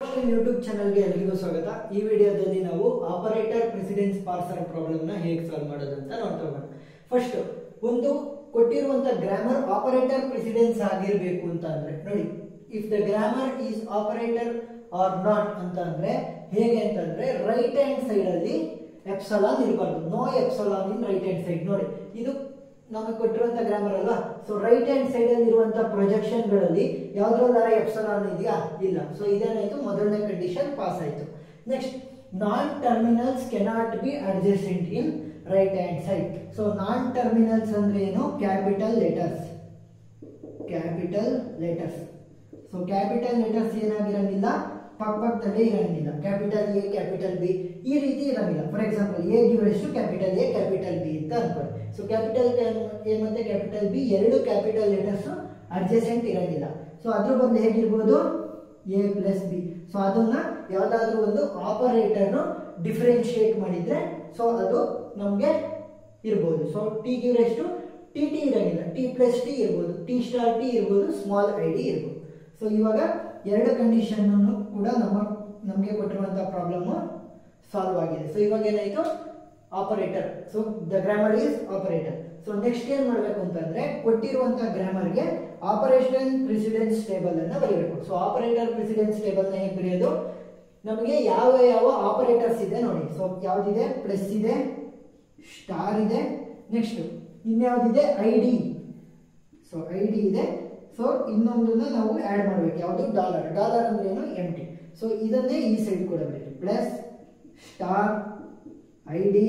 YouTube ಚಾನಲ್ಗೆ ಎಲ್ಲರಿಗೂ ಸ್ವಾಗತ. ಈ ವಿಡಿಯೋದಲ್ಲಿ ನಾವು ಆಪರೇಟರ್ ಪ್ರೆಸಿಡೆನ್ಸ್ ಪಾರ್ಸರ್ ಪ್ರಾಬ್ಲಮ್ ನ ಹೇಗೆ ಸಾಲ್ವ್ ಮಾಡೋದು ಅಂತ ನೋಡ್ತಾ ಹೋಗೋಣ. ಫಸ್ಟ್ ಒಂದು ಕೊಟ್ಟಿರುವಂತ ಗ್ರಾಮರ್ ಆಪರೇಟರ್ ಪ್ರೆಸಿಡೆನ್ಸ್ ಆಗಿರಬೇಕು ಅಂತ ಅಂದ್ರೆ ನೋಡಿ, if the grammar is operator or not ಅಂತ ಅಂದ್ರೆ ಹೇಗೆ ಅಂತಂದ್ರೆ ರೈಟ್ ಹ್ಯಾಂಡ್ ಸೈಡ್ ಅಲ್ಲಿ ಎಪ್ಸಲಾನ್ ಇರಬಾರ್ದು. No epsilon in right hand side. ನೋಡಿ ಇದು ನಮಗೆ ಕೊಟ್ಟಿರುವಂತ ಗ್ರಾಮರ್ ಅಲ್ವಾ. ಸೊ ರೈಟ್ ಹ್ಯಾಂಡ್ ಸೈಡ್ ಅಲ್ಲಿ ಇರುವಂತ ಪ್ರೊಜೆಕ್ಷನ್ ಗಳಲ್ಲಿ ಯಾವ್ದ್ರಲ್ಲಾರ ಎಪ್ಸಲಾನ್ ಇದೆಯಾ? ಇಲ್ಲ. ಸೊ ಇದೇನಾಯ್ತು, ಮೊದಲನೇ ಕಂಡೀಷನ್ ಪಾಸ್ ಆಯ್ತು. Next, non terminals cannot be adjacent in right hand side. So non terminals ಅಂದ್ರೆ ಏನು? Capital letters. So capital letters ಏನಾಗಿರಂಗಿಲ್ಲ, ಪಕ್ಕದಲ್ಲೇ ಇರಂಗಿಲ್ಲ. ಕ್ಯಾಪಿಟಲ್ ಎ, ಕ್ಯಾಪಿಟಲ್ ಬಿ ಈ ರೀತಿ ಇರಂಗಿಲ್ಲ. For example A gives to capital A, capital B ಅಂತ ಅನ್ಕೊಳ್ಳಿ. ಸೊ ಕ್ಯಾಪಿಟಲ್ ಎ ಮತ್ತೆ ಕ್ಯಾಪಿಟಲ್ ಬಿ ಎರಡು ಕ್ಯಾಪಿಟಲ್ ಲೆಟರ್ಸ್ ಅಡ್ಜಸೆಂಟ್ ಇರಂಗಿಲ್ಲ. ಸೊ ಅದ್ರ ಬದಲು ಹೇಗಿರ್ಬೋದು, ಎ ಪ್ಲಸ್ ಬಿ. ಸೊ ಅದನ್ನ ಯಾವ್ದಾದ್ರು ಒಂದು ಆಪರೇಟರ್ ಡಿಫ್ರೆನ್ಶಿಯೇಟ್ ಮಾಡಿದ್ರೆ ಸೊ ಅದು ನಮ್ಗೆ ಇರ್ಬೋದು. ಸೊ ಟಿ ಗಿವಷ್ಟು ಟಿ ಇರಂಗಿಲ್ಲ, ಟಿ ಪ್ಲಸ್ ಟಿ ಇರ್ಬೋದು, ಟಿ ಸ್ಟಾರ್ ಟಿ ಇರ್ಬೋದು, ಸ್ಮಾಲ್ ಐ ಡಿ ಇರ್ಬೋದು. ಸೊ ಇವಾಗ ಎರಡು ಕಂಡೀಷನ್ ಕೂಡ ನಮಗೆ ಕೊಟ್ಟಿರುವಂತಹ ಪ್ರಾಬ್ಲಮ್ ಸಾಲ್ವ್ ಆಗಿದೆ. ಸೊ ಇವಾಗ ಏನಾಯ್ತು, operator. So the grammar is operator. So next ಏನ್ ಮಾಡ್ಬೇಕು ಅಂತಂದ್ರೆ ಕೊಟ್ಟಿರುವಂತಹ ಗ್ರಾಮರ್ಗೆ ಆಪರೇಷನ್ ಪ್ರೆಸಿಡೆನ್ಸ್ ಟೇಬಲ್ ಅನ್ನ ಬರೀಬೇಕು. ಸೊ ಆಪರೇಟರ್ ಪ್ರೆಸಿಡೆನ್ಸ್ ಟೇಬಲ್ ನ ಹೇಗೆ ಬರೆಯೋದು? ನಮಗೆ ಯಾವ ಯಾವ ಆಪರೇಟರ್ಸ್ ಇದೆ ನೋಡಿ. ಸೊ ಯಾವ್ದಿದೆ? ಪ್ಲಸ್ ಇದೆ, ಸ್ಟಾರ್ ಇದೆ, ನೆಕ್ಸ್ಟ್ ಇನ್ಯಾವ್ದಿದೆ? I D. So I D ಇದೆ. ಸೊ ಇನ್ನೊಂದನ್ನ ನಾವು ಆಡ್ ಮಾಡ್ಬೇಕು. ಯಾವುದು? ಡಾಲರ್. ಡಾಲರ್ ಅಂದ್ರೆ ಏನು? ಎಂಟಿ. ಸೊ ಇದನ್ನೇ ಈ ಸೈಡ್ ಕೂಡ ಬರೀರಿ. Plus star I D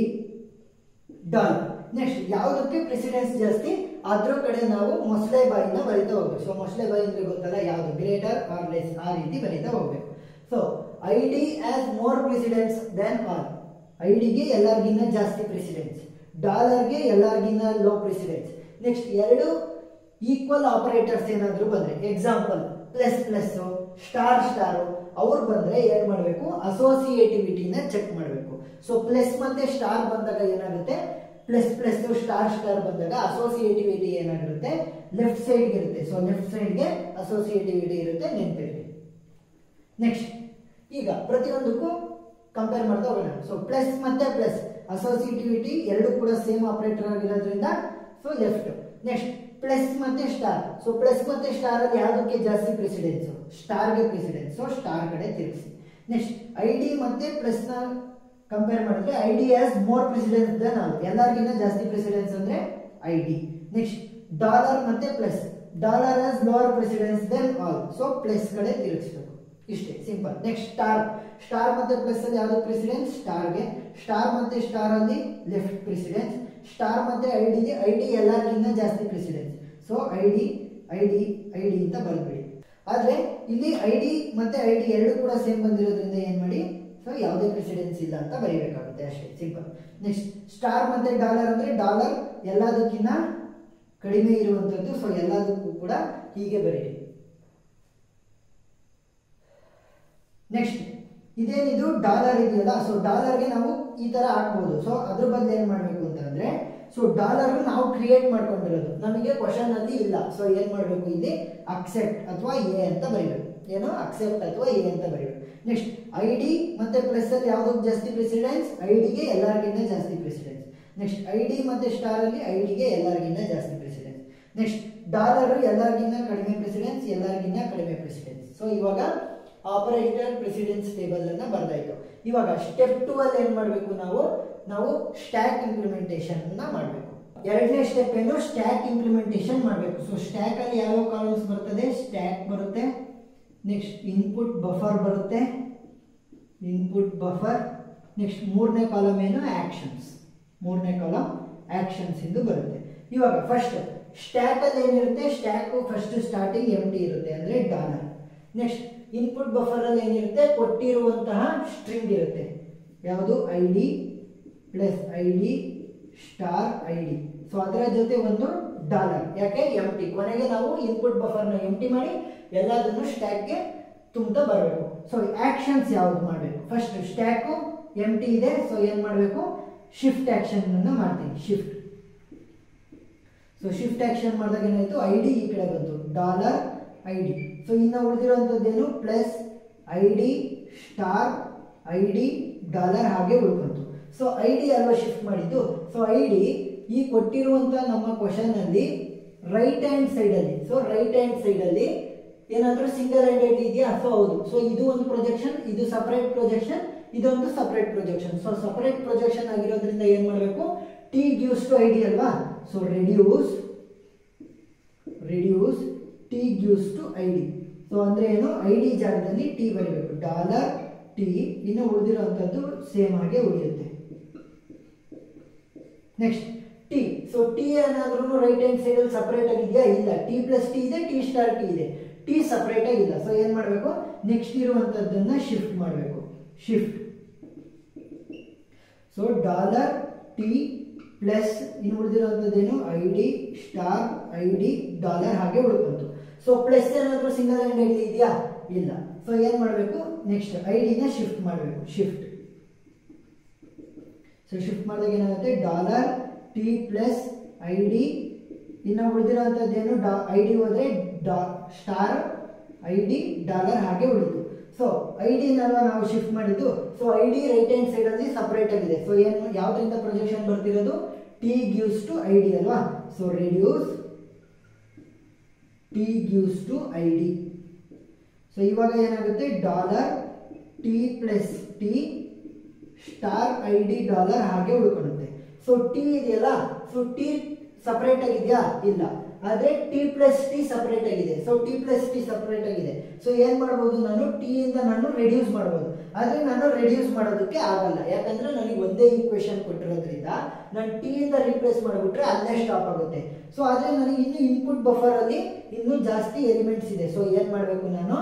dollar. Next ಯಾವುದಕ್ಕೆ ಪ್ರೆಸಿಡೆನ್ಸ್ ಜಾಸ್ತಿ ಅದ್ರ ಕಡೆ ನಾವು ಮೊಸಳೆ ಬಾಯಿನ ಬರೀತಾ ಹೋಗ್ಬೇಕು. ಸೊ ಮೊಸಳೆ ಬಾಯಿ ಅಂದ್ರೆ ಗೊತ್ತಲ್ಲ, ಯಾವುದು? ಗ್ರೇಟರ್ ಆರ್ ಲೆಸ್ ಆ ರೀತಿ ಬರೀತಾ ಹೋಗ್ಬೇಕು. So I D has more precedence than all. I ಡಿಗೆ ಎಲ್ಲರಿಗಿನ್ನ ಜಾಸ್ತಿ ಪ್ರೆಸಿಡೆನ್ಸ್, ಡಾಲರ್ಗೆ ಎಲ್ಲರಿಗಿನ್ನ ಲೋ ಪ್ರೆಸಿಡೆನ್ಸ್. ನೆಕ್ಸ್ಟ್ ಎರಡು ಈಕ್ವಲ್ ಆಪರೇಟರ್ಸ್ ಏನಾದ್ರು ಬಂದ್ರೆ, example plus plus, star star ಅವ್ರು ಬಂದ್ರೆ ಏನ್ ಮಾಡ್ಬೇಕು? ಅಸೋಸಿಯೇಟಿವಿಟಿನ ಚೆಕ್ ಮಾಡ್ಬೇಕು. ಸೊ ಪ್ಲಸ್ ಮತ್ತೆ ಸ್ಟಾರ್ ಬಂದಾಗ ಏನಾಗುತ್ತೆ? ಪ್ಲಸ್ ಪ್ಲಸ್ ಸ್ಟಾರ್ ಸ್ಟಾರ್ ಬಂದಾಗ ಅಸೋಸಿಯೇಟಿವಿಟಿ ಏನಾಗಿರುತ್ತೆ? ಲೆಫ್ಟ್ ಸೈಡ್ ಇರುತ್ತೆ. ಸೊ ಲೆಫ್ಟ್ ಸೈಡ್ಗೆ ಅಸೋಸಿಯೇಟಿವಿಟಿ ಇರುತ್ತೆ, ನೆನಪಿರಲಿ. ನೆಕ್ಸ್ಟ್ ಈಗ ಪ್ರತಿಯೊಂದಕ್ಕೂ ಕಂಪೇರ್ ಮಾಡ್ತಾ ಹೋಗೋಣ. ಸೊ ಪ್ಲಸ್ ಮತ್ತೆ ಪ್ಲಸ್ ಅಸೋಸಿಯೇಟಿವಿಟಿ ಎರಡು ಕೂಡ ಸೇಮ್ ಆಪರೇಟರ್ ಆಗಿರೋದ್ರಿಂದ ಸೊ ಲೆಫ್ಟ್. ನೆಕ್ಸ್ಟ್ ಪ್ಲಸ್ ಮತ್ತೆ ಸ್ಟಾರ್. ಸೊ ಪ್ಲಸ್ ಮತ್ತೆ ಸ್ಟಾರ್ ಅಲ್ಲಿ ಯಾವುದಕ್ಕೆ ಜಾಸ್ತಿ ಪ್ರೆಸಿಡೆನ್ಸ್? ಸ್ಟಾರ್ಗೆ ಪ್ರೆಸಿಡೆನ್ಸ್. ಸೊ ಸ್ಟಾರ್ ಕಡೆ ತಿರುಗಿಸಿ. ನೆಕ್ಸ್ಟ್ ಐ ಡಿ ಮತ್ತೆ ಪ್ಲಸ್ ನ ಕಂಪೇರ್ ಮಾಡಿದ್ರೆ I D has more precedence than all. ಎಲ್ಲರಿಗಿಂತ ಜಾಸ್ತಿ ಪ್ರೆಸಿಡೆನ್ಸ್ ಅಂದ್ರೆ ಐ ಡಿ. ನೆಕ್ಸ್ಟ್ ಡಾಲರ್ ಮತ್ತೆ plus, dollar has lower precedence than all. So plus ಕಡೆ ತಿರುಗಿಸಬೇಕು. ಇಷ್ಟೇ, ಸಿಂಪಲ್. Next star. ಸ್ಟಾರ್ ಮತ್ತೆ ಪ್ಲಸ್ ಅಲ್ಲಿ ಯಾವ್ದು ಪ್ರೆಸಿಡೆನ್ಸ್? ಸ್ಟಾರ್ಗೆ. ಸ್ಟಾರ್ ಮತ್ತೆ ಸ್ಟಾರ್ ಅಲ್ಲಿ ಲೆಫ್ಟ್ ಪ್ರೆಸಿಡೆನ್ಸ್. ಸ್ಟಾರ್ ಮತ್ತೆ ಐ ಡಿಗೆ ಐ ಡಿ ಎಲ್ಲರಿಗಿಂತ ಜಾಸ್ತಿ ಪ್ರೆಸಿಡೆನ್ಸ್. ಸೊ ಐ ಡಿ ಅಂತ ಬರ್ಬಿಡಿ. ಆದ್ರೆ ಇಲ್ಲಿ ಐ ಡಿ ಮತ್ತೆ ಐ ಡಿ ಎರಡು ಕೂಡ ಸೇಮ್ ಬಂದಿರೋದ್ರಿಂದ ಏನ್ ಮಾಡಿ, ಸೊ ಯಾವುದೇ ಪ್ರೆಸಿಡೆನ್ಸ್ ಇಲ್ಲ ಅಂತ ಬರೀಬೇಕಾಗುತ್ತೆ, ಅಷ್ಟೇ, ಸಿಂಪಲ್. ನೆಕ್ಸ್ಟ್ ಸ್ಟಾರ್ ಮತ್ತೆ ಡಾಲರ್ ಅಂದ್ರೆ ಡಾಲರ್ ಎಲ್ಲದಕ್ಕಿಂತ ಕಡಿಮೆ ಇರುವಂತದ್ದು. ಸೊ ಎಲ್ಲದಕ್ಕೂ ಕೂಡ ಹೀಗೆ ಬರೀರಿ. ನೆಕ್ಸ್ಟ್ ಇದೇನಿದು ಡಾಲರ್ ಇದೆಯಲ್ಲ, ಸೊ ಡಾಲರ್ಗೆ ನಾವು ಈ ತರ ಹಾಕ್ಬಹುದು. ಸೊ ಅದ್ರ ಬದಲು ಏನ್ ಮಾಡ್ಬೇಕು ಅಂತಂದ್ರೆ, ಸೊ ಡಾಲರ್ ನಾವು ಕ್ರಿಯೇಟ್ ಮಾಡ್ಕೊಂಡಿರೋದು, ನಮಗೆ ಕ್ವಶನ್ ಅಲ್ಲಿ ಇಲ್ಲ. ಸೊ ಏನ್ ಮಾಡ್ಬೇಕು, ಇಲ್ಲಿ ಅಕ್ಸೆಪ್ಟ್ ಅಥವಾ ಎ ಅಂತ ಬರೀಬೇಕು. ಏನೋ ಅಕ್ಸೆಪ್ಟ್ ಅಥವಾ ಎ ಅಂತ ಬರೀಬೇಕು. ನೆಕ್ಸ್ಟ್ ಐ ಡಿ ಮತ್ತೆ ಪ್ಲಸ್ ಅಲ್ಲಿ ಯಾವ್ದಕ್ಕೆ ಜಾಸ್ತಿ ಪ್ರೆಸಿಡೆನ್ಸ್? ಐ ಡಿಗೆ ಎಲ್ಲರಿಗಿಂತ ಜಾಸ್ತಿ ಪ್ರೆಸಿಡೆನ್ಸ್. ನೆಕ್ಸ್ಟ್ ಐ ಡಿ ಮತ್ತೆ ಸ್ಟಾರ್ ಅಲ್ಲಿ ಐ ಡಿಗೆ ಎಲ್ಲರಿಗಿಂತ ಜಾಸ್ತಿ ಪ್ರೆಸಿಡೆನ್ಸ್. ನೆಕ್ಸ್ಟ್ ಡಾಲರ್ ಎಲ್ಲರಿಗಿಂತ ಕಡಿಮೆ ಪ್ರೆಸಿಡೆನ್ಸ್, ಎಲ್ಲರಿಗಿಂತ ಕಡಿಮೆ ಪ್ರೆಸಿಡೆನ್ಸ್. ಸೊ ಇವಾಗ ಆಪರೇಟರ್ ಪ್ರೆಸಿಡೆನ್ಸ್ ಟೇಬಲ್ ಅನ್ನ ಬರ್ದಾಯ್ತು. ಇವಾಗ ಸ್ಟೆಪ್ 2 ಅಲ್ಲಿ ಏನ್ ಮಾಡ್ಬೇಕು, ನಾವು ಸ್ಟ್ಯಾಕ್ ಇಂಪ್ಲಿಮೆಂಟೇಷನ್ ಮಾಡಬೇಕು. ಎರಡನೇ ಸ್ಟೆಪ್ ಏನು? ಸ್ಟ್ಯಾಕ್ ಇಂಪ್ಲಿಮೆಂಟೇಷನ್ ಮಾಡಬೇಕು. ಸೊ ಸ್ಟ್ಯಾಕ್ ಅಲ್ಲಿ ಯಾವ ಕಾಲಮ್ಸ್ ಬರ್ತದೆ? ಸ್ಟ್ಯಾಕ್ ಬರುತ್ತೆ. ನೆಕ್ಸ್ಟ್ ಇನ್ಪುಟ್ ಬಫರ್ ಬರುತ್ತೆ, ಇನ್ಪುಟ್ ಬಫರ್. ನೆಕ್ಸ್ಟ್ ಮೂರನೇ ಕಾಲಮ್ ಏನು? ಆಕ್ಷನ್ಸ್. ಮೂರನೇ ಕಾಲಮ್ ಆಕ್ಷನ್ಸ್ ಇಂದು ಬರುತ್ತೆ. ಇವಾಗ ಫಸ್ಟ್ ಸ್ಟ್ಯಾಕ್ ಅಲ್ಲಿ ಏನಿರುತ್ತೆ? ಸ್ಟ್ಯಾಕ್ ಫಸ್ಟ್ ಸ್ಟಾರ್ಟಿಂಗ್ ಎಂಟಿ ಇರುತ್ತೆ, ಅಂದ್ರೆ ಡಾಲರ್. ನೆಕ್ಸ್ಟ್ ಇನ್ಪುಟ್ ಬಫರ್ ಅಲ್ಲಿ ಏನಿರುತ್ತೆ? ಕೊಟ್ಟಿರುವಂತಹ ಸ್ಟ್ರಿಂಗ್ ಇರುತ್ತೆ. ಯಾವುದು? I D plus I D star I D. So ಅದರ ಜೊತೆ ಒಂದು ಡಾಲರ್. ಯಾಕೆ? ಎಂಟಿ. ಕೊನೆಗೆ ನಾವು ಇನ್ಪುಟ್ ಬಫರ್ ನ ಎಂಟಿ ಮಾಡಿ ಎಲ್ಲದನ್ನು ಸ್ಟ್ಯಾಕ್ಗೆ ತುಂಬತಾ ಬರಬೇಕು. ಸೊ ಆಕ್ಷನ್ಸ್ ಯಾವ್ದು ಮಾಡಬೇಕು? ಫಸ್ಟ್ ಸ್ಟ್ಯಾಕ್ ಎಂಟಿ ಇದೆ. ಸೊ ಏನ್ ಮಾಡಬೇಕು? ಶಿಫ್ಟ್ ಆಕ್ಷನ್ ಅನ್ನ ಮಾಡ್ತೀನಿ, ಶಿಫ್ಟ್. ಸೊ ಶಿಫ್ಟ್ ಆಕ್ಷನ್ ಮಾಡಿದಾಗ ಏನಾಯ್ತು? ಐ ಡಿ ಈ ಕಡೆ ಬಂತು, ಡಾಲರ್ ಐ ಡಿ. ಸೊ ಇನ್ನು ಉಳಿದಿರುವಂತದ್ದೇನು? Plus ID star ID dollar ಹಾಗೆ ಉಳ್ಕೊಂತು. ಸೊ ID ಅಲ್ವಾ ಶಿಫ್ಟ್ ಮಾಡಿದ್ದು. ಸೊ ID ಈ ಕೊಟ್ಟಿರುವಂತ ನಮ್ಮ ಕ್ವಶನ್ ಅಲ್ಲಿ ರೈಟ್ ಹ್ಯಾಂಡ್ ಸೈಡ್ ಅಲ್ಲಿ, ಸೊ ರೈಟ್ ಹ್ಯಾಂಡ್ ಸೈಡ್ ಅಲ್ಲಿ ಏನಾದ್ರೂ ಸಿಂಗಲ್ ಹ್ಯಾಂಡೆಡ್ ಇದೆಯಾ? ಸೊ ಹೌದು. ಸೊ ಇದು ಒಂದು ಪ್ರೊಜೆಕ್ಷನ್, ಇದು ಸಪರೇಟ್ ಪ್ರೊಜೆಕ್ಷನ್, ಇದೊಂದು separate projection. So separate projection ಆಗಿರೋದ್ರಿಂದ ಏನ್ ಮಾಡಬೇಕು, T gives to ID ಅಲ್ವಾ. So reduce T gives to ID. So ಅಂದ್ರೆ ಏನು, ID ಜಾಗದಲ್ಲಿ T ಬರೀಬೇಕು, ಡಾಲರ್ T. ಇನ್ನು ಉಳಿದಿರುವಂತದ್ದು ಸೇಮ್ ಆಗಿ ಉಳಿಯುತ್ತೆ. Next T. ಸೊ T ಏನಾದ್ರೂ ರೈಟ್ ಹ್ಯಾಂಡ್ ಸೈಡ್ ಅಲ್ಲಿ ಸಪರೇಟ್ ಆಗಿದೆಯಾ? ಇಲ್ಲ. T ಪ್ಲಸ್ T ಇದೆ, T ಸ್ಟಾರ್ T ಇದೆ. T ಸಪರೇಟ್ ಆಗಿಲ್ಲ. ಸೊ ಏನ್ ಮಾಡಬೇಕು, ನೆಕ್ಸ್ಟ್ ಇರುವಂತದ್ದನ್ನ ಶಿಫ್ಟ್ ಮಾಡಬೇಕು. Shift. So dollar T plus ಇನ್ನು ಉಳಿದಿರುವಂತದ್ದೇನು, ID ಸ್ಟಾರ್ ID ಡಾಲರ್ ಹಾಗೆ ಉಳ್ಕೊಂತು. ಸೊ ಪ್ಲಸ್ ಏನಾದ್ರೂ ಸಿಂಗಲ್ ಹ್ಯಾಂಡ್ ಇದೆಯಾ? ಇಲ್ಲ. ಸೊ ಏನ್ ಮಾಡಬೇಕು, ನೆಕ್ಸ್ಟ್ ID ನ ಶಿಫ್ಟ್ ಮಾಡಬೇಕು. ಶಿಫ್ಟ್. ಸೊ ಶಿಫ್ಟ್ ಮಾಡಿದಾಗ ಏನಾಗುತ್ತೆ, ಡಾಲರ್ T ಪ್ಲಸ್ ID ಇನ್ನು ಉಳಿದಿರುವಂತದ್ದೇನು, ID ಹೋದ್ರೆ ಸ್ಟಾರ್ ID ಡಾಲರ್ ಹಾಗೆ ಉಳಿತು. ಸೊ ID ನಲ್ವಾ ನಾವು ಶಿಫ್ಟ್ ಮಾಡಿದ್ದು. So ID right hand side ಅಲ್ಲಿ ಸಪರೇಟ್ ಆಗಿದೆ. ಸೊ ಏನು, ಯಾವ್ದ್ರಿಂದ ಪ್ರೊಜೆಕ್ಷನ್ ಬರ್ತಿರೋದು, T gives to ID ಅಲ್ವಾ. So reduce T gives to ID. So ಇವಾಗ ಏನಾಗುತ್ತೆ, dollar T plus T star ID dollar ಹಾಗೆ ಉಳ್ಕೊಳ್ಳುತ್ತೆ. ಸೊ T ಇದೆಯಲ್ಲ, ಸೊ T ಸಪರೇಟ್ ಆಗಿದೆಯಾ? ಇಲ್ಲ. ಆದ್ರೆ T ಪ್ಲಸ್ T ಸಪರೇಟ್ ಆಗಿದೆ. So T plus T separate ಆಗಿದೆ. ಸೊ ಏನ್ ಮಾಡಬಹುದು, ನಾನು T ಇಂದ ನಾನು ರೆಡ್ಯೂಸ್ ಮಾಡಬಹುದು. ಆದ್ರೆ ನಾನು ರೆಡ್ಯೂಸ್ ಮಾಡೋದಕ್ಕೆ ಆಗಲ್ಲ, ಯಾಕಂದ್ರೆ ನನಗೆ ಒಂದೇ ಈಕ್ವೇಶನ್ ಕೊಟ್ಟಿರೋದ್ರಿಂದ ನಾನು T ಇಂದ ರಿಪ್ಲೇಸ್ ಮಾಡಿಬಿಟ್ರೆ ಅಲ್ಲೇ ಸ್ಟಾಪ್ ಆಗುತ್ತೆ. ಸೊ ಆದ್ರೆ ನನಗೆ ಇನ್ನು ಇನ್ಪುಟ್ ಬಫರ್ ಅಲ್ಲಿ ಇನ್ನೂ ಜಾಸ್ತಿ ಎಲಿಮೆಂಟ್ಸ್ ಇದೆ. ಸೊ ಏನ್ ಮಾಡಬೇಕು, ನಾನು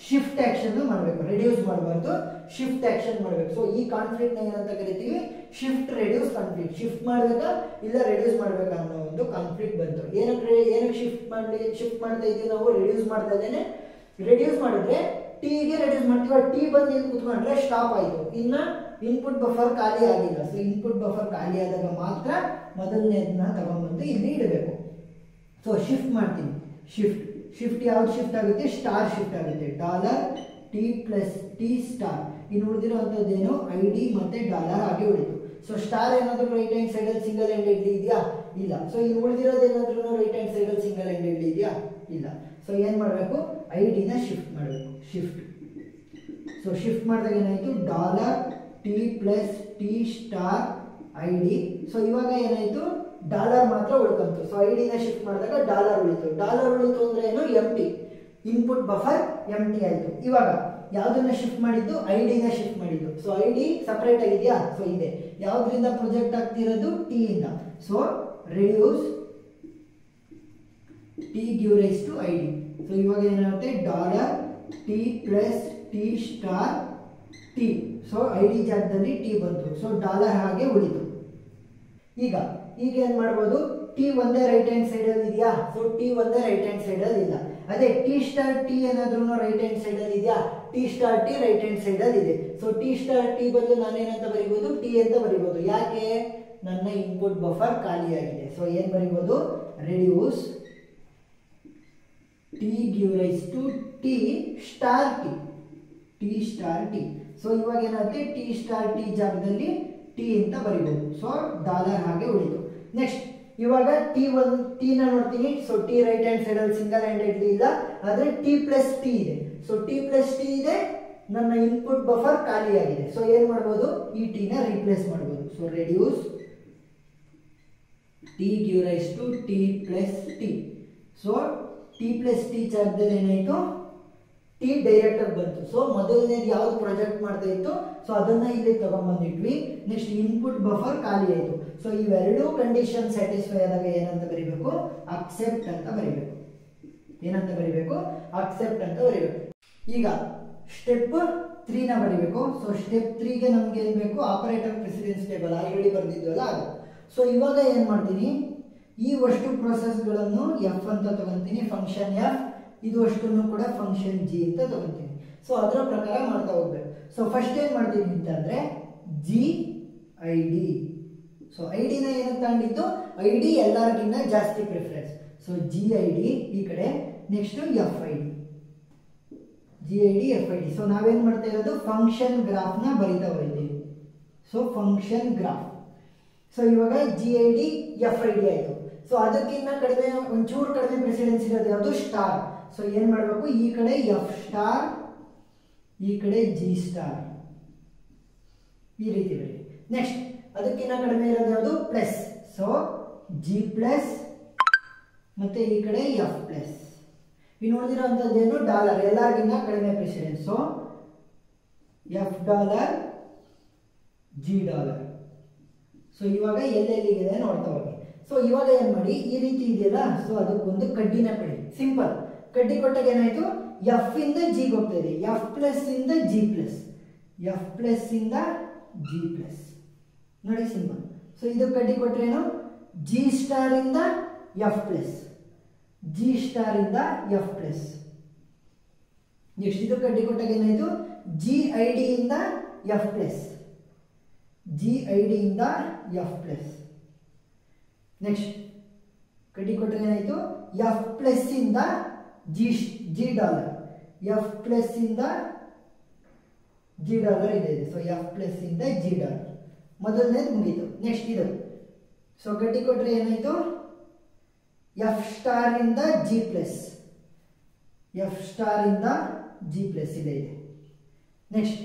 ಶಿಫ್ಟ್ ಆಕ್ಷನ್ ಮಾಡಬೇಕು. ರೆಡ್ಯೂಸ್ ಮಾಡಬಾರ್ದು, ಶಿಫ್ಟ್ ಆಕ್ಷನ್ ಮಾಡಬೇಕು. ಸೊ ಈ ಕಾನ್ಫ್ಲಿಕ್ಟ್ ನ ಏನಂತ ಕರಿತೀವಿ, ಶಿಫ್ಟ್ ರೆಡ್ಯೂಸ್ ಕಾನ್ಫ್ಲಿಕ್ಟ್. ಶಿಫ್ಟ್ ಮಾಡಬೇಕಾ ಇಲ್ಲ ರೆಡ್ಯೂಸ್ ಮಾಡಬೇಕಾ ಅನ್ನೋ ಒಂದು ಕಾನ್ಫ್ಲಿಕ್ಟ್ ಬಂತು. ಏನಕ್ಕೆ ಶಿಫ್ಟ್ ಮಾಡ್ತಾ ಇದೀವಿ ನಾವು, ರೆಡ್ಯೂಸ್ ಮಾಡ್ತಾ ಇದ್ದೇನೆ. ರೆಡ್ಯೂಸ್ ಮಾಡಿದ್ರೆ T ಗೆ ರೆಡ್ಯೂಸ್ ಮಾಡ್ತೀವಿ, T ಬಂದು ಇಲ್ಲಿ ಕೂತ್ಕೊಂಡ್ರೆ ಸ್ಟಾಪ್ ಆಯ್ತು, ಇನ್ನ ಇನ್ಪುಟ್ ಬಫರ್ ಖಾಲಿ ಆಗಿಲ್ಲ. ಸೊ ಇನ್ಪುಟ್ ಬಫರ್ ಖಾಲಿ ಆದಾಗ ಮಾತ್ರ ಮೊದಲನೇದನ್ನ ತಗೊಂಡ್ಬಂದು ಇಲ್ಲಿ ಇಡಬೇಕು. ಸೊ ಶಿಫ್ಟ್ ಮಾಡ್ತೀನಿ. ಶಿಫ್ಟ್ ಯಾವ್ದು ಶಿಫ್ಟ್ ಆಗುತ್ತೆ, ಸ್ಟಾರ್ ಶಿಫ್ಟ್ ಆಗುತ್ತೆ. Dollar T plus T star. ಇನ್ನು ಉಳಿದಿರುವಂತದ್ದೇನು, ID ಮತ್ತೆ ಡಾಲರ್ ಹಾಗೆ ಉಳಿತು. ಸೊ ಸ್ಟಾರ್ ಏನಾದ್ರು ರೈಟ್ ಹ್ಯಾಂಡ್ ಸೈಡ್ ಅಲ್ಲಿ ಸಿಂಗಲ್ ಹ್ಯಾಂಡೆಡ್ ಇದೆಯಾ? ಇಲ್ಲ. ಸೊ ಇನ್ನು ಉಳಿದಿರೋದು ಏನಾದ್ರೂ ರೈಟ್ ಹ್ಯಾಂಡ್ ಸೈಡ್ ಅಲ್ಲಿ ಸಿಂಗಲ್ ಹ್ಯಾಂಡೆಡ್ ಇದೆಯಾ? ಇಲ್ಲ. ಸೊ ಏನ್ ಮಾಡಬೇಕು, ID ನ ಶಿಫ್ಟ್ ಮಾಡಬೇಕು. ಶಿಫ್ಟ್. ಸೊ ಶಿಫ್ಟ್ ಮಾಡಿದಾಗ ಏನಾಯ್ತು, dollar T plus T star ID. So ಇವಾಗ ಏನಾಯ್ತು, ಡಾಲರ್ ಮಾತ್ರ ಉಳ್ಕೊಂತು. ಸೊ ID ನ ಶಿಫ್ಟ್ ಮಾಡಿದಾಗ ಡಾಲರ್ ಉಳಿತು. ಡಾಲರ್ ಉಳಿತು ಅಂದ್ರೆ ಏನು, ಎಂಟಿ. ಇನ್ಪುಟ್ ಬಫರ್ ಎಂಟಿ ಆಯ್ತು. ಇವಾಗ ಯಾವ್ದನ್ನ ಶಿಫ್ಟ್ ಮಾಡಿದ್ದು, ID ನ ಶಿಫ್ಟ್ ಮಾಡಿದ್ದು. ಸೊ ID ಸಪರೇಟ್ ಆಗಿದೆಯಾ? ಸೊ ಇದೆ. ಯಾವ್ದ್ರಿಂದ ಪ್ರೊಜೆಕ್ಟ್ ಆಗ್ತಿರೋದು, T ಇಂದ. So reduce T give rise to ID. So ಇವಾಗ ಏನಾಗುತ್ತೆ, dollar T plus T star T. So ID ಜಾಗದಲ್ಲಿ T ಬಂತು. ಸೊ ಡಾಲರ್ ಹಾಗೆ ಉಳಿತು. ಈಗ ಏನ್ ಮಾಡ್ಬೋದು, T ಒಂದೇ ರೈಟ್ ಹ್ಯಾಂಡ್ ಸೈಡ್ ಅಲ್ಲಿ ಇದೆಯಾ? ಸೊ T ಒಂದೇ ರೈಟ್ ಹ್ಯಾಂಡ್ ಸೈಡ್ ಅಲ್ಲಿ ಇಲ್ಲ. ಅದೇ T ಸ್ಟಾರ್ T ಏನಾದ್ರೂ ರೈಟ್ ಹ್ಯಾಂಡ್ ಸೈಡ್ ಅಲ್ಲಿ ಇದೆಯಾ? T star T right hand side ಅಲ್ಲಿ ಇದೆ. ಸೊ T ಸ್ಟಾರ್ T ಬದಲು ನಾನೇನಂತ ಬರೀಬಹುದು, T ಅಂತ ಬರೀಬಹುದು. ಯಾಕೆ, ನನ್ನ ಇನ್ಪುಟ್ ಬಫರ್ ಖಾಲಿ ಆಗಿದೆ. ಸೊ ಏನ್ ಬರೀಬಹುದು, reduce T give rise to T star T star T. So ಇವಾಗ ಏನಾಗುತ್ತೆ, T ಸ್ಟಾರ್ T ಜಾಗದಲ್ಲಿ T ಅಂತ ಬರೀಬಹುದು. ಸೊ ಡಾಲರ್ ಹಾಗೆ ಉಳಿತು. ನೆಕ್ಸ್ಟ್ ಇವಾಗ T ನ ನೋಡ್ತೀನಿ. So T right hand side ಅಲ್ಲಿ ಸಿಂಗಲ್ ಹ್ಯಾಂಡೆಡ್ ಇಲ್ಲ, ಆದ್ರೆ T ಪ್ಲಸ್ T ಇದೆ. ಸೊ T ಪ್ಲಸ್ T ಇದೆ, ನನ್ನ ಇನ್ಪುಟ್ ಬಫರ್ ಖಾಲಿ ಆಗಿದೆ. ಸೊ ಏನ್ ಮಾಡಬಹುದು, ಈ T ನ ರಿಪ್ಲೇಸ್ ಮಾಡಬಹುದು. So reduce T give rise to T plus T. So T plus T ಜಾಗದಲ್ಲಿ ಏನಾಯ್ತು, T ಡೈರೆಕ್ಟ್ ಬಂತು. ಸೊ ಮೊದಲನೇದು ಯಾವ್ದು ಪ್ರೊಜೆಕ್ಟ್ ಮಾಡ್ತಾ ಇತ್ತು, ಸೊ ಅದನ್ನ ಇಲ್ಲಿ ತಗೊಂಡ್ಬಂದಿಟ್ವಿ. ನೆಕ್ಸ್ಟ್ ಇನ್ಪುಟ್ ಬಫರ್ ಖಾಲಿ ಆಯ್ತು. ಸೊ ಇವೆರಡೂ ಕಂಡೀಷನ್ ಸ್ಯಾಟಿಸ್ಫೈ ಆದಾಗ ಏನಂತ ಬರೀಬೇಕು, ಅಕ್ಸೆಪ್ಟ್ ಅಂತ ಬರೀಬೇಕು. ಏನಂತ ಬರೀಬೇಕು, ಅಕ್ಸೆಪ್ಟ್ ಅಂತ ಬರೀಬೇಕು. ಈಗ ಸ್ಟೆಪ್ 3 ನ ಬರೀಬೇಕು. ಸೊ ಸ್ಟೆಪ್ 3 ಗೆ ನಮ್ಗೆ ಏನ್ ಬೇಕು, ಆಪರೇಟರ್ ಪ್ರೆಸಿಡೆನ್ಸ್ ಟೇಬಲ್ ಆಲ್ರೆಡಿ ಬರ್ದಿದ್ವಲ್ಲ ಅದು. ಸೊ ಇವಾಗ ಏನ್ ಮಾಡ್ತೀನಿ, ಈ ಅಷ್ಟು ಪ್ರೋಸೆಸ್ ಗಳನ್ನು F ಅಂತ ತಗೊಂತೀನಿ, ಫಂಕ್ಷನ್ F. ಇದು ಅಷ್ಟನ್ನು ಕೂಡ ಫಂಕ್ಷನ್ G ಅಂತ ತಗೊಂತೀನಿ. ಸೊ ಅದರ ಪ್ರಕಾರ ಮಾಡ್ತಾ ಹೋಗ್ಬೇಕು. ಸೊ ಫಸ್ಟ್ ಏನ್ ಮಾಡ್ತೀನಿ ಅಂತಂದ್ರೆ GID. ಸೊ ID ನ ಏನಂತ ತಗೊಂಡಿದ್ದು, ID ಎಲ್ಲರಿಗಿಂತ ಜಾಸ್ತಿ ಪ್ರಿಫರೆನ್ಸ್. ಸೊ GID ಈ ಕಡೆ, next FID. GID FID. So ನಾವೇನು ಮಾಡ್ತಾ ಇರೋದು ಫಂಕ್ಷನ್ ಗ್ರಾಫ್ನ ಬರಿತಾ ಹೋಗಿದ್ದೀವಿ. So function graph. ಸೊ ಇವಾಗ GID FID ಆಯಿತು. ಸೊ ಅದಕ್ಕಿಂತ ಕಡಿಮೆ ಒಂಚೂರು ಕಡಿಮೆ ಪ್ರೆಸಿಡೆನ್ಸ್ ಇರೋದು ಯಾವುದು ಸ್ಟಾರ್. ಸೊ ಏನು ಮಾಡಬೇಕು, ಈ ಕಡೆ F ಸ್ಟಾರ್, ಈ ಕಡೆ G ಸ್ಟಾರ್, ಈ ರೀತಿ ಬರೀ. ನೆಕ್ಸ್ಟ್ ಅದಕ್ಕಿಂತ ಕಡಿಮೆ ಇರೋದು ಯಾವುದು ಪ್ಲಸ್. ಸೊ G ಪ್ಲಸ್ ಮತ್ತೆ ಈ ಕಡೆ F ಪ್ಲಸ್. ಈ ನೋಡಿದಿರೋಂಥದ್ದೇನು ಡಾಲರ್, ಎಲ್ಲರಿಗಿಂತ ಕಡಿಮೆ precedence. So F dollar, G dollar. So ಇವಾಗ ಎಲ್ಲೆಲ್ಲಿಗಿದೆ ನೋಡ್ತಾ ಹೋಗಿ. ಸೊ ಇವಾಗ ಏನು ಮಾಡಿ, ಈ ರೀತಿ ಇದೆಯಲ್ಲ, ಸೊ ಅದಕ್ಕೊಂದು ಕಡ್ಡಿನ ಕೊಡಿ. ಸಿಂಪಲ್. ಕಡ್ಡಿ ಕೊಟ್ಟಾಗ ಏನಾಯ್ತು, F ಇಂದ G ಹೋಗ್ತಾ ಇದೆ, F ಪ್ಲಸ್ ಇಂದ G ಪ್ಲಸ್, F ಪ್ಲಸ್ ಇಂದ G ಪ್ಲಸ್. ನೋಡಿ ಸಿಂಪಲ್. ಸೊ ಇದು ಕಡ್ಡಿ ಕೊಟ್ರೇನು, G ಸ್ಟಾರ್ ಇಂದ F ಪ್ಲಸ್, G ಸ್ಟಾರ್ ಇಂದ F ಪ್ಲಸ್. ನೆಕ್ಸ್ಟ್ ಇದು ಕಡ್ಡಿ ಕೊಟ್ಟಾಗ ಏನಾಯ್ತು, GID ಇಂದ F ಪ್ಲಸ್, GID ಇಂದ F ಪ್ಲಸ್. ನೆಕ್ಸ್ಟ್ ಕಡ್ಡಿ ಕೊಟ್ಟಾಗ ಏನಾಯ್ತು, F ಪ್ಲಸ್ ಇಂದ G ಡಾಲರ್, F ಪ್ಲಸ್ ಇಂದ G ಡಾಲರ್ ಇದೆ. ಸೊ F ಪ್ಲಸ್ ಇಂದ G ಡಾಲರ್ ಮೊದಲನೇದು ಮುಗೀತು. ನೆಕ್ಸ್ಟ್ ಇದು. ಸೊ ಕಡ್ಡಿ ಕೊಟ್ರೆ ಏನಾಯ್ತು, F ಸ್ಟಾರ್ ಇಂದ G ಪ್ಲಸ್, F ಸ್ಟಾರ್ ಇಂದ G ಪ್ಲಸ್ ಇದೆ. ನೆಕ್ಸ್ಟ್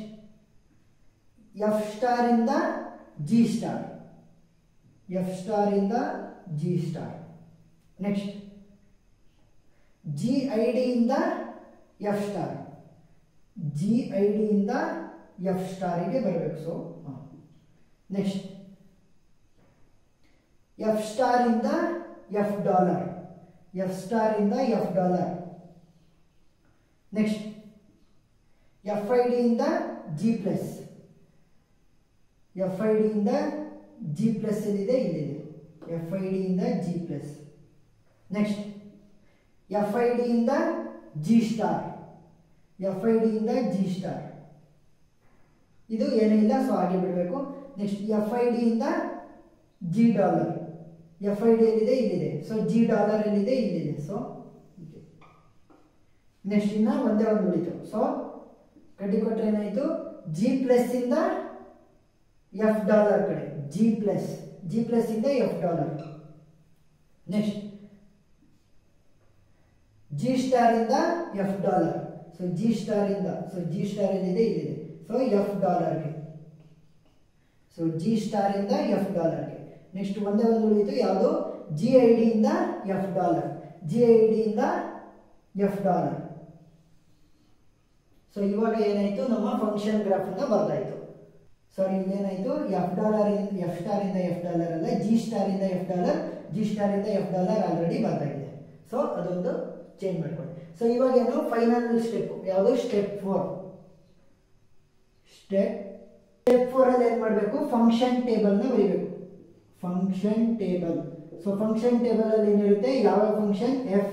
F ಸ್ಟಾರ್ ಇಂದ G ಸ್ಟಾರ್, F ಸ್ಟಾರ್ ಇಂದ G ಸ್ಟಾರ್. ನೆಕ್ಸ್ಟ್ GID ಇಂದ F ಸ್ಟಾರ್, GID ಇಂದ F ಸ್ಟಾರಿಗೆ ಬರಬೇಕು. ಸೊ ನೆಕ್ಸ್ಟ್ F ಸ್ಟಾರ್ ಇಂದ F ಡಾಲರ್, F ಸ್ಟಾರ್ ಇಂದ F ಡಾಲರ್. ನೆಕ್ಸ್ಟ್ FID ಇಂದ G ಪ್ಲಸ್, FID ಇಂದ G ಪ್ಲಸ್ ಎಲ್ಲಿದೆ, ಇಲ್ಲಿದೆ. FID ಇಂದ G ಪ್ಲಸ್. ನೆಕ್ಸ್ಟ್ FID ಇಂದ G ಸ್ಟಾರ್, FID ಇಂದ G ಸ್ಟಾರ್. ಇದು ಏನಿಲ್ಲ, ಸೊ ಹಾಗೆ ಬಿಡಬೇಕು. ನೆಕ್ಸ್ಟ್ FID ಇಂದ G ಡಾಲರ್, FID ಎಲ್ಲಿದೆ, ಇಲ್ಲಿದೆ. ಸೊ G ಡಾಲರ್ ಎಲ್ಲಿದೆ, ಇಲ್ಲಿದೆ. ಸೊ ನೆಕ್ಸ್ಟ್ ಇನ್ನ ಒಂದೇ ಒಂದು ಉಳಿತು. ಸೊ ಕಡ್ಡಿ ಕೊಟ್ರೆ ಏನಾಯ್ತು, G ಪ್ಲಸ್ ಇಂದ F ಡಾಲರ್ ಕಡೆ, G ಪ್ಲಸ್ ಇಂದ F dollar. Next G star ಇಂದ F dollar. So G star ಇಂದ, ಸೊ G ಸ್ಟಾರ್ ಎಲ್ಲಿದೆ, ಇಲ್ಲಿದೆ. ಸೊ F ಡಾಲರ್ಗೆ. ಸೊ G ಸ್ಟಾರ್ ಇಂದ F ಡಾಲರ್ಗೆ. ನೆಕ್ಸ್ಟ್ ಒಂದೇ ಒಂದು ಉಳಿತು, ಯಾವುದು, GID ಇಂದ F ಡಾಲರ್, GID ಇಂದ F ಡಾಲರ್. ಸೊ ಇವಾಗ ಏನಾಯ್ತು, ನಮ್ಮ ಫಂಕ್ಷನ್ ಗ್ರಾಫ್ ಇಂದ ಬರ್ದಾಯ್ತು. ಸಾರಿ, ಇಲ್ಲೇನಾಯ್ತು, F ಡಾಲರ್ F ಸ್ಟಾರ್ ಇಂದ F ಡಾಲರ್ ಅಲ್ಲ, G ಸ್ಟಾರ್ ಇಂದ F ಡಾಲರ್, G ಸ್ಟಾರ್ ಇಂದ F ಡಾಲರ್ ಆಲ್ರೆಡಿ ಬರ್ದಾಗಿದೆ. ಸೊ ಅದೊಂದು ಚೇಂಜ್ ಮಾಡ್ಕೊಳ್ಳಿ. ಸೊ ಇವಾಗ ಏನು, ಫೈನಲ್ ಸ್ಟೆಪ್ ಯಾವುದು, ಸ್ಟೆಪ್ 4. ಸ್ಟೆಪ್ 4 ಅಲ್ಲಿ ಏನು ಮಾಡಬೇಕು, ಫಂಕ್ಷನ್ ಟೇಬಲ್ ನ ಬರೀಬೇಕು. Function table. So function table ಅಲ್ಲಿ ಏನಿರುತ್ತೆ, ಯಾವ ಫಂಕ್ಷನ್ F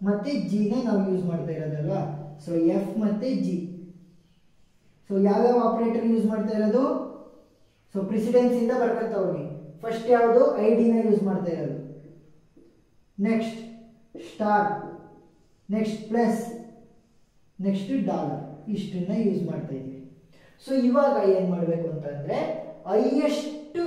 ಮತ್ತೆ G ನ ನಾವು ಯೂಸ್ ಮಾಡ್ತಾ ಇರೋದಲ್ವಾ. ಸೊ F ಮತ್ತೆ G. ಸೊ ಯಾವ್ಯಾವ ಆಪರೇಟರ್ ಯೂಸ್ ಮಾಡ್ತಾ ಇರೋದು, ಸೊ ಪ್ರೆಸಿಡೆನ್ಸ್ ಇಂದ ಬರ್ಕೊಂತ ಹೋಗಿ. ಫಸ್ಟ್ ಯಾವುದು, ID ನ ಯೂಸ್ ಮಾಡ್ತಾ ಇರೋದು. Next star, next plus, next dollar, ಇಷ್ಟನ್ನ ಯೂಸ್ ಮಾಡ್ತಾ ಇದ್ದೀವಿ. ಸೊ ಇವಾಗ ಏನ್ ಮಾಡಬೇಕು ಅಂತಂದ್ರೆ, ಹೈಯೆಸ್ಟ್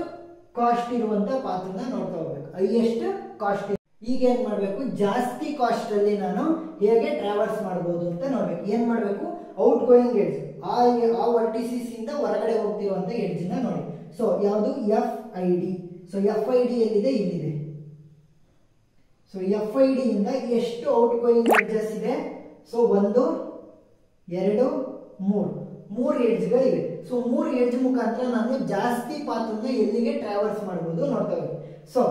ಕಾಸ್ಟ್ ಇರುವಂತ ಪಾತ್ರನ ನೋಡ್ತಾ ಹೋಗ್ಬೇಕು. Highest cost. ಈಗ ಏನ್ ಮಾಡಬೇಕು, ಜಾಸ್ತಿ ಕಾಸ್ಟ್ ಅಲ್ಲಿ ನಾನು ಹೇಗೆ ಟ್ರಾವರ್ಸ್ ಮಾಡಬಹುದು ಅಂತ ನೋಡ್ಬೇಕು. ಏನ್ ಮಾಡಬೇಕು, ಔಟ್ ಗೋಯಿಂಗ್ ಎಡ್ಜ್, ಆ ವರ್ಟಿಸಿಸ್ ಇಂದ ಹೊರಗಡೆ ಹೋಗ್ತಿರುವಂತ ಎಡ್ಜ್ ನ ನೋಡಿ. ಸೊ ಯಾವುದು, FID. ಸೊ FID ಎಲ್ಲಿದೆ, ಇಲ್ಲಿದೆ. ಸೊ FID ಇಂದ ಎಷ್ಟು ಔಟ್ ಗೋಯಿಂಗ್ ಎಡ್ಜಸ್ ಇದೆ, ಸೊ 1 2 3 ಎಡ್ಜ್ಗಳಿವೆ. ಸೊ 3 ಎಡ್ಜ್ ಮುಖಾಂತರ ನಾನು ಜಾಸ್ತಿ ಪಾತ್ರನ ಎಲ್ಲಿಗೆ ಟ್ರಾವರ್ಸ್ ಮಾಡಬಹುದು ನೋಡ್ತಾ ಹೋಗಿ. ಸೊ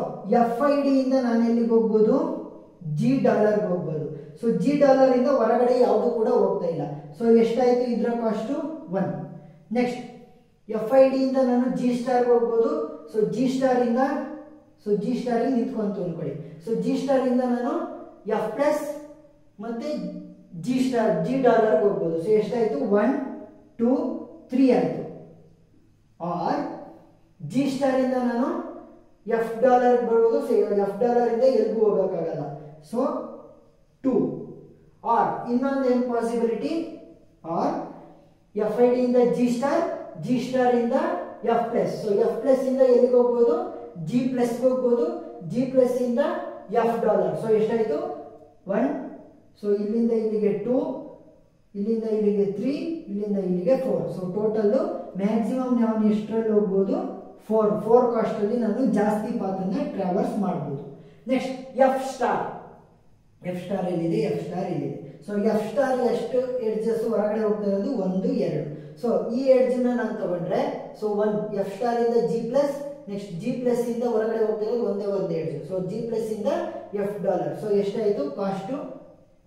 FID ಇಂದ ನಾನು ಎಲ್ಲಿಗೆ ಹೋಗ್ಬೋದು, G ಡಾಲರ್ಗೆ ಹೋಗ್ಬೋದು. ಸೊ G ಡಾಲರ್ ಇಂದ ಹೊರಗಡೆ ಯಾವುದು ಕೂಡ ಹೋಗ್ತಾ ಇಲ್ಲ. ಸೊ ಎಷ್ಟಾಯ್ತು ಇದರ ಕಾಸ್ಟು, 1. ನೆಕ್ಸ್ಟ್ FID ಇಂದ ನಾನು G ಸ್ಟಾರ್ಗೆ ಹೋಗ್ಬೋದು. ಸೊ G ಸ್ಟಾರ್ ಇಂದ, ಸೊ G ಸ್ಟಾರ್ ನಿಂತ್ಕೊಂತು ಅನ್ಕೊಳ್ಳಿ. ಸೊ G ಸ್ಟಾರ್ ಇಂದ ನಾನು F ಪ್ಲಸ್ ಮತ್ತೆ G ಸ್ಟಾರ್ G ಡಾಲರ್ಗೆ ಹೋಗ್ಬೋದು. ಸೊ ಎಷ್ಟಾಯ್ತು, 1 2 3 ಆಯ್ತು. ಆರ್ G ಸ್ಟಾರ್ ಇಂದ ನಾನು F ಡಾಲರ್ ಬರ್ಬೋದು. ಸೊ F ಡಾಲರ್ ಇಂದ ಎಲ್ಗೂ ಹೋಗಕ್ಕಾಗಲ್ಲ. ಸೊ 2. ಆರ್ ಇನ್ನೊಂದು ಏನು possibility, or F I D ಇಂದ ಜಿ ಸ್ಟಾರ್, ಜಿ ಸ್ಟಾರ್ ಇಂದ F plus. So F plus ಇಂದ ಎಲ್ಲಿಗೆ ಹೋಗ್ಬೋದು, ಜಿ ಪ್ಲಸ್ ಹೋಗ್ಬೋದು, ಜಿ ಪ್ಲಸ್ ಇಂದ ಎಫ್ ಡಾಲರ್. ಸೊ ಎಷ್ಟಾಯ್ತು 1. ಸೊ ಇಲ್ಲಿಂದ ಇಲ್ಲಿಗೆ 2, ಇಲ್ಲಿಂದ ಇಲ್ಲಿಗೆ 3, ಇಲ್ಲಿಂದ ಇಲ್ಲಿಗೆ 4. ಸೊ ಟೋಟಲ್ ಮ್ಯಾಕ್ಸಿಮಮ್ ನಾವು ಎಷ್ಟರಲ್ಲಿ ಹೋಗ್ಬೋದು, 4 ಕಾಸ್ಟ್ ಅಲ್ಲಿ ನಾನು ಜಾಸ್ತಿ ಪಾತನ್ನ ಟ್ರಾವರ್ಸ್ ಮಾಡಬಹುದು. Next F star. F star ಎಲ್ಲಿದೆ, ಎಫ್ ಸ್ಟಾರ್ ಇಲ್ಲಿದೆ. ಸೊ ಎಫ್ ಸ್ಟಾರ್ ಎಷ್ಟು ಎಡ್ಜಸ್ ಹೊರಗಡೆ ಹೋಗ್ತಾ ಇರೋದು, 1, 2. ಸೊ ಈ ಎಡ್ಜ್ ನಾನು ತಗೊಂಡ್ರೆ, ಸೊ 1 ಎಫ್ ಸ್ಟಾರ್ ಇಂದ G plus, next G plus ಇಂದ ಹೊರಗಡೆ ಹೋಗ್ತಿರೋದು ಒಂದೇ ಒಂದು ಎಡ್ಜ್. ಸೊ ಜಿ ಪ್ಲಸ್ ಇಂದ ಎಫ್ ಡಾಲರ್. ಸೊ ಎಷ್ಟಾಯ್ತು, ಕಾಸ್ಟ್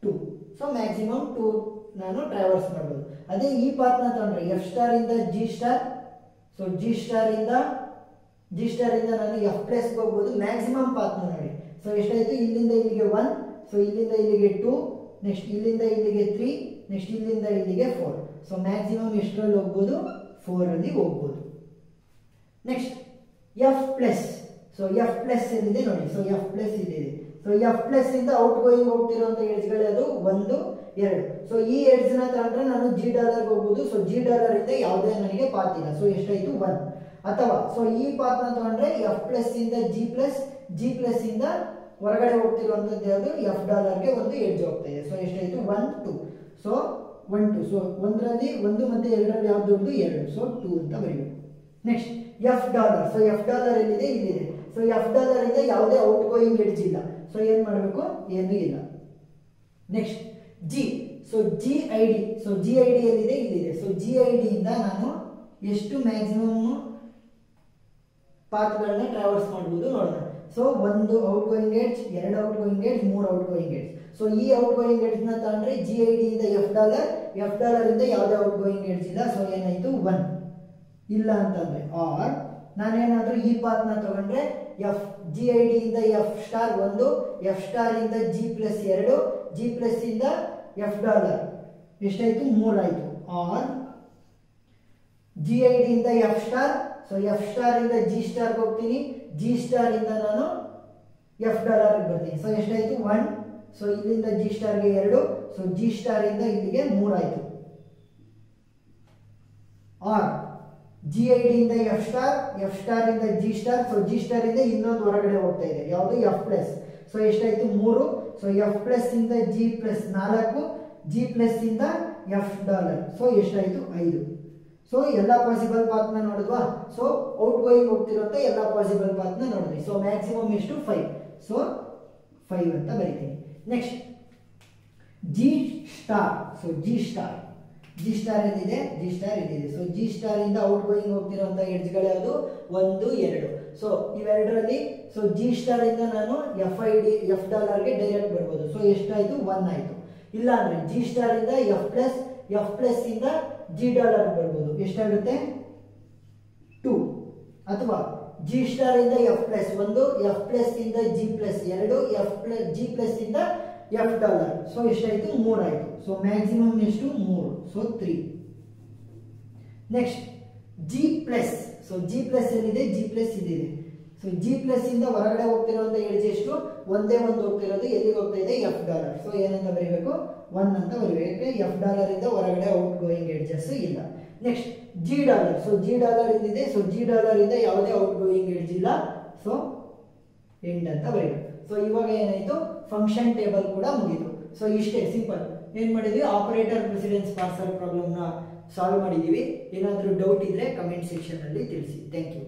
2. ಸೊ ಮ್ಯಾಕ್ಸಿಮಮ್ 2 ನಾನು ಟ್ರಾವರ್ಸ್ ಮಾಡ್ಬೋದು. ಅದೇ ಈ ಪಾತ್ ನ ತಗೊಂಡ್ರೆ ಎಫ್ ಸ್ಟಾರ್ ಇಂದ G star. So G star ಇಂದ ನಾನು ಎಫ್ ಪ್ಲಸ್ ಹೋಗ್ಬೋದು. ಮ್ಯಾಕ್ಸಿಮಮ್ ಪಾತ್ ನೋಡಿ. ಸೊ ಎಷ್ಟಾಯ್ತು, ಇಲ್ಲಿಂದ ಇಲ್ಲಿಗೆ 1, ಸೊ ಇಲ್ಲಿಂದ ಇಲ್ಲಿಗೆ 2, ನೆಕ್ಸ್ಟ್ ಇಲ್ಲಿಂದ ಇಲ್ಲಿಗೆ 3, ನೆಕ್ಸ್ಟ್ ಇಲ್ಲಿಂದ ಇಲ್ಲಿಗೆ 4. ಸೊ ಮ್ಯಾಕ್ಸಿಮಮ್ ಎಷ್ಟರಲ್ಲಿ ಹೋಗ್ಬೋದು, 4 ಅಲ್ಲಿ ಹೋಗ್ಬೋದು. Next F plus. So F plus ಎಲ್ಲಿದೆ ನೋಡಿ. ಸೊ ಎಫ್ ಪ್ಲಸ್ ಇಲ್ಲಿದೆ. ಸೊ ಎಫ್ ಪ್ಲಸ್ ಇಂದ ಔಟ್ ಗೋಯಿಂಗ್ ಹೋಗ್ತಿರುವಂತ ಎಡ್ಜ್ಗಳೇ ಅದು 1, 2. ಸೊ ಈ ಎಡ್ಜ್ ನ ತಗೊಂಡ್ರೆ ನಾನು ಜಿ ಡಾಲರ್ ಹೋಗ್ಬೋದು. ಸೊ ಜಿ ಡಾಲರ್ ಇಂದ ಯಾವುದೇ ನನಗೆ ಪಾತ್ ಇಲ್ಲ. ಸೊ ಎಷ್ಟಾಯ್ತು 1. ಅಥವಾ ಸೊ ಈ ಪಾತ್ ನ ತಗೊಂಡ್ರೆ ಎಫ್ ಪ್ಲಸ್ ಇಂದ ಜಿ ಪ್ಲಸ್, ಜಿ ಪ್ಲಸ್ ಇಂದ ಹೊರಗಡೆ ಹೋಗ್ತಿರುವಂತದ್ದು ಯಾವುದು, ಎಫ್ ಡಾಲರ್ಗೆ ಒಂದು ಎಡ್ಜ್ ಹೋಗ್ತಾ ಇದೆ. ಸೊ ಎಷ್ಟಾಯ್ತು 1, 2. ಸೊ 1, 2. ಸೊ ಒಂದರಲ್ಲಿ 1 ಮತ್ತೆ 2ರಲ್ಲಿ ಯಾವ್ದು ದೊಡ್ಡದು, 2. ಸೊ 2 ಅಂತ ಬರೀಬೇಕು. Next F dollar. So F dollar ಎಲ್ಲಿದೆ, ಇಲ್ಲಿದೆ. ಸೊ ಎಫ್ ಡಾಲರ್ ಇಂದ ಯಾವುದೇ ಔಟ್ ಗೋಯಿಂಗ್ ಎಡ್ಜ್ ಇಲ್ಲ. ಸೊ ಏನ್ ಮಾಡಬೇಕು, ಏನೂ ಇಲ್ಲ. Next G. So G I D. So G I D ಎಲ್ಲಿದೆ, ಇಲ್ಲಿದೆ. ಸೊ ಜಿ ಐ ಡಿ ಇಂದ ನಾನು ಎಷ್ಟು ಮ್ಯಾಕ್ಸಿಮಮ್ ಪಾತ್ಗಳನ್ನ ಟ್ರಾವರ್ಸ್ ಮಾಡಬಹುದು ನೋಡೋಣ. So 1 out going edge, 2 out going edge, 3 out going edge. So ಈ ಔಟ್ ಗೋಯಿಂಗ್ ಎಡ್ಜ್ ನ ತಗೊಂಡ್ರೆ ಜಿ ಐ ಡಿ ಇಂದ ಎಫ್ ಡಾಲರ್, ಎಫ್ ಡಾಲರ್ ಇಂದ ಯಾವುದೇ ಔಟ್ ಗೋಯಿಂಗ್ ಎಡ್ಜ್ ಇಲ್ಲ. ಸೊ ಏನಾಯ್ತು 1. ಇಲ್ಲ ಅಂತಂದ್ರೆ ಆರ್ ನಾನೇನಾದ್ರೂ ಈ ಪಾತ್ ನ ತಗೊಂಡ್ರೆ ಎಫ್ ಜಿ ಐ ಡಿ ಇಂದ ಎಫ್ ಸ್ಟಾರ್ 1, ಎಫ್ ಸ್ಟಾರ್ ಇಂದ ಜಿ ಪ್ಲಸ್ 2, ಜಿ ಪ್ಲಸ್ ಇಂದ ಎಫ್ ಡಾಲರ್ ಎಷ್ಟಾಯ್ತು, 3 ಆಯ್ತು. ಆರ್ ಜಿ ಐ ಡಿ ಇಂದ F star. So F star ಇಂದ ಜಿ ಸ್ಟಾರ್ ಹೋಗ್ತೀನಿ, ಜಿ ಸ್ಟಾರ್ ಇಂದ ನಾನು ಎಫ್ ಡಾಲರ್ ಬರ್ತೀನಿ. ಸೊ ಎಷ್ಟಾಯ್ತು 1. ಸೊ ಇಲ್ಲಿಂದ ಜಿ ಸ್ಟಾರ್ಗೆ 2. ಸೊ ಜಿ ಸ್ಟಾರ್ ಇಂದ ಇಲ್ಲಿಗೆ 3 ಆಯ್ತು. ಆರ್ ಜಿ ಐ ಡಿ ಇಂದ ಎಫ್ ಸ್ಟಾರ್, ಎಫ್ ಸ್ಟಾರ್ ಇಂದ G star. So G star ಇಂದ ಇನ್ನೊಂದು ಹೊರಗಡೆ ಹೋಗ್ತಾ ಇದೆ, ಯಾವುದು ಎಫ್ ಪ್ಲಸ್. ಸೊ ಎಷ್ಟಾಯ್ತು 3. ಸೊ ಎಫ್ ಪ್ಲಸ್ ಇಂದ ಜಿ ಪ್ಲಸ್ 4, ಜಿ ಪ್ಲಸ್ ಇಂದ ಎಫ್ ಡಾಲರ್. ಸೊ ಎಷ್ಟಾಯ್ತು 5. ಸೊ ಎಲ್ಲ ಪಾಸಿಬಲ್ ಪಾತ್ ನ ನೋಡಿದ್ವಾ. ಸೊ ಔಟ್ ಗೋಯಿಂಗ್ ಹೋಗ್ತಿರುವಂತ ಎಲ್ಲ ಪಾಸಿಬಲ್ ಪಾತ್ ನ ನೋಡಿದ್ವಿ. ಸೊ ಮ್ಯಾಕ್ಸಿಮಮ್ ಎಷ್ಟು 5. ಸೊ 5 ಅಂತ ಬರೀತೀನಿ. Next G star. So G star, G star ಎಲ್ಲಿದೆ, ಜಿ ಸ್ಟಾರ್ ಇಲ್ಲಿದೆ. ಸೊ ಜಿ ಸ್ಟಾರ್ ಇಂದ ಔಟ್ ಗೋಯಿಂಗ್ ಹೋಗ್ತಿರುವಂತ ಎಡ್ಜ್ಗಳು ಯಾವುದು, 1, 2. ಸೊ ಇವೆರಡರಲ್ಲಿ ಸೊ ಜಿ ಸ್ಟಾರ್ ಇಂದ ನಾನು ಎಫ್ ಐ ಡಿ ಎಫ್ ಡಾಲರ್ಗೆ ಡೈರೆಕ್ಟ್ ಬರ್ಬೋದು. ಸೊ ಎಷ್ಟಾಯ್ತು 1 ಆಯ್ತು. ಇಲ್ಲ ಅಂದ್ರೆ ಜಿ ಸ್ಟಾರ್ ಇಂದ ಎಫ್ ಪ್ಲಸ್, ಎಫ್ ಪ್ಲಸ್ ಇಂದ ಜಿ ಡಾಲರ್ ಬರ್ಬೋದು. ಎಷ್ಟಾಗುತ್ತೆ 2. ಅಥವಾ ಜಿ ಸ್ಟಾರ್ ಇಂದ ಎಫ್ ಪ್ಲಸ್ 1, ಎಫ್ ಪ್ಲಸ್ ಇಂದ G plus 2, F plus G plus ಇಂದ ಎಫ್ ಡಾಲರ್. ಸೊ ಎಷ್ಟಾಯ್ತು 3 ಆಯ್ತು. ಸೊ ಮ್ಯಾಕ್ಸಿಮಮ್ ಎಷ್ಟು 3. So 3. Next G plus. So G plus ಎಲ್ಲಿದೆ, ಜಿ ಪ್ಲಸ್ ಇಲ್ಲಿದೆ. ಸೊ ಜಿ ಪ್ಲಸ್ ಇಂದ ಹೊರಗಡೆ ಹೋಗ್ತಿರುವಂತ ಎಡ್ಜ್ ಎಷ್ಟು, ಒಂದೇ ಒಂದು ಹೋಗ್ತಿರೋದು. ಎಲ್ಲಿಗೆ ಹೋಗ್ತಾ ಇದೆ, ಎಫ್ ಡಾಲರ್. ಸೊ ಏನಂತ ಬರೀಬೇಕು, 1 ಅಂತ ಬರೀಬೇಕು. ಎಫ್ ಡಾಲರ್ ಇಂದ ಹೊರಗಡೆ ಔಟ್ ಗೋಯಿಂಗ್ ಎಡ್ಜಸ್ ಇಲ್ಲ. Next G dollar. So G dollar ಇಲ್ಲಿದೆ. ಸೊ ಜಿ ಡಾಲರ್ ಇಂದ ಯಾವುದೇ ಔಟ್ ಗೋಯಿಂಗ್ ಎಡ್ಜ್ ಇಲ್ಲ. ಸೊ ಎಂಡ್ ಅಂತ ಬರೀಬೇಕು. ಸೊ ಇವಾಗ ಏನಾಯ್ತು, ಫಂಕ್ಷನ್ ಟೇಬಲ್ ಕೂಡ ಮುಗೀತು. ಸೊ ಇಷ್ಟೇ ಸಿಂಪಲ್. ಏನ್ ಮಾಡಿದ್ವಿ, ಆಪರೇಟರ್ ಪ್ರೆಸಿಡೆನ್ಸ್ ಪಾರ್ಸಲ್ ಪ್ರಾಬ್ಲಮ್ ನ ಸಾಲ್ವ್ ಮಾಡಿದೀವಿ. ಏನಾದರೂ ಡೌಟ್ ಇದ್ರೆ ಕಮೆಂಟ್ ಸೆಕ್ಷನ್ ಅಲ್ಲಿ ತಿಳಿಸಿ. Thank you.